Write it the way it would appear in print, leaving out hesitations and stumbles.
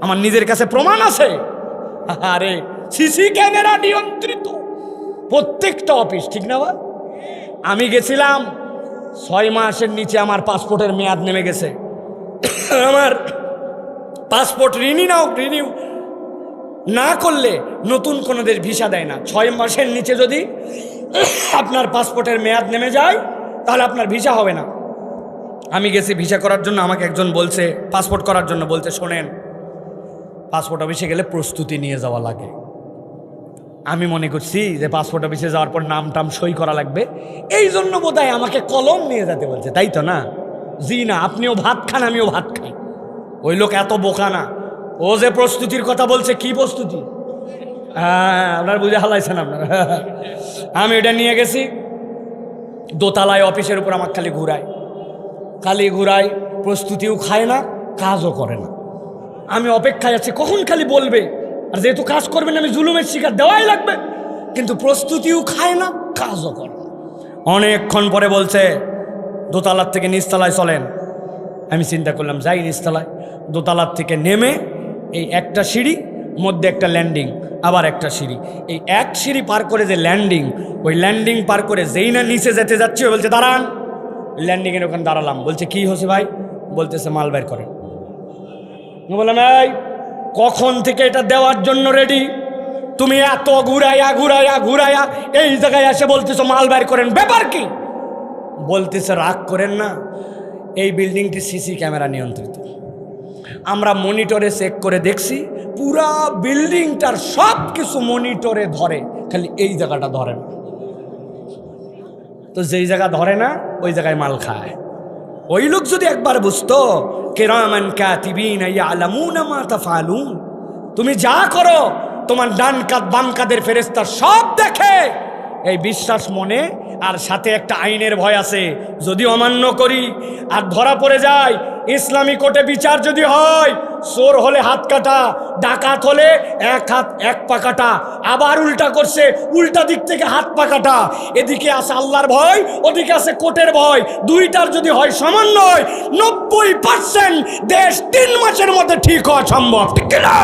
আমার নিজের কাছে প্রমাণ আছে। আরে সিসি ক্যামেরা নিয়ন্ত্রিত প্রত্যেকটা অফিস, ঠিক না ভাই? আমি গেছিলাম 6 মাসের নিচে আমার পাসপোর্টের মেয়াদ নেমে গেছে। আমার পাসপোর্ট রিনিউ না করলে নতুন কোনো দেশ ভিসা দেয় না। 6 মাসের নিচে যদি আপনার পাসপোর্টের মেয়াদ নেমে যায় তাহলে আপনার ভিসা হবে না। আমি গেছি ভিসা করার জন্য, আমাকে একজন বলছে পাসপোর্ট করার জন্য বলছে, শোনেন পাসপোর্ট অফিসে গেলে প্রস্তুতি নিয়ে যাওয়া লাগে। আমি মনে করছি যে পাসপোর্ট অফিসে যাওয়ার পর নাম টাম সই করা লাগবে, এই জন্য বোধহয় আমাকে কলম নিয়ে যেতে বলছে, তাই তো না? জি না, আপনিও ভাত খান আমিও ভাত খাই। ওই লোক এত বোকা না। ও যে প্রস্তুতির কথা বলছে, কি প্রস্তুতি? হ্যাঁ, আপনার বুঝে হালাইছেন আপনার। আমি এটা নিয়ে গেছি দোতলায় অফিসের উপর, আমার খালি ঘুরায়, প্রস্তুতিও খায় না, কাজও করে না। আমি অপেক্ষায় আছি কখন খালি বলবে, আর যেহেতু কাজ করবেন আমি জুলুমের শিকার দেওয়াই লাগবে, কিন্তু প্রস্তুতিও খায় না, কাজও করে না। অনেকক্ষণ পরে বলছে দোতলার থেকে নিচতলায় চলেন। আমি চিন্তা করলাম যাই নিচতলায়। দোতলার থেকে নেমে এই একটা সিঁড়ি, মধ্যে একটা ল্যান্ডিং, আবার একটা সিঁড়ি, এই এক সিঁড়ি পার করে যে ল্যান্ডিং, ওই ল্যান্ডিং পার করে যেই না নিচে যেতে যাচ্ছি বলছে দাঁড়ান। ল্যান্ডিংয়ের ওখানে দাঁড়ালাম। বলছে কি হয়েছে ভাই? বলতেছে মাল বের করেন। বললাম এই কখন থেকে এটা দেওয়ার জন্য রেডি, তুমি এত ঘুরাইয়া এই জায়গায় এসে বলতেছো মাল বের করেন, ব্যাপার কি? বলতেছে রাগ করেন না, এই বিল্ডিংটি সিসি ক্যামেরা নিয়ন্ত্রিত। আমরা মনিটরে চেক করে দেখছি পুরা বিল্ডিংটার সব কিছু মনিটরে ধরে, খালি এই জায়গাটা ধরে না। তো যেই জায়গা ধরে না ওই জায়গায় মাল খায়। ওই লোক যদি একবার বুঝতো কিরামান কাতিবিন ইয়ালামুনা মা তাফআলুন, তুমি যা করো তোমার ডান কাঁধ বাম কাঁধের ফেরেশতা সব দেখে, এই বিশ্বাস মনে, আর সাথে একটা আইনের ভয় আছে, যদি অমান্য করি আর ধরা পড়ে যায়, ইসলামী কোর্টে বিচার যদি হয়, চোর হলে হাত কাটা, ডাকাত হলে এক হাত এক পা কাটা, আবার উল্টা করছে উল্টা দিক থেকে হাত পা কাটা। এদিকে আছে আল্লাহর ভয়, ওদিকে আছে কোর্টের ভয়, দুইটার যদি হয় সমন্বয়, 90% দেশ 3 মাসের মধ্যে ঠিক হওয়া সম্ভব, ঠিক না?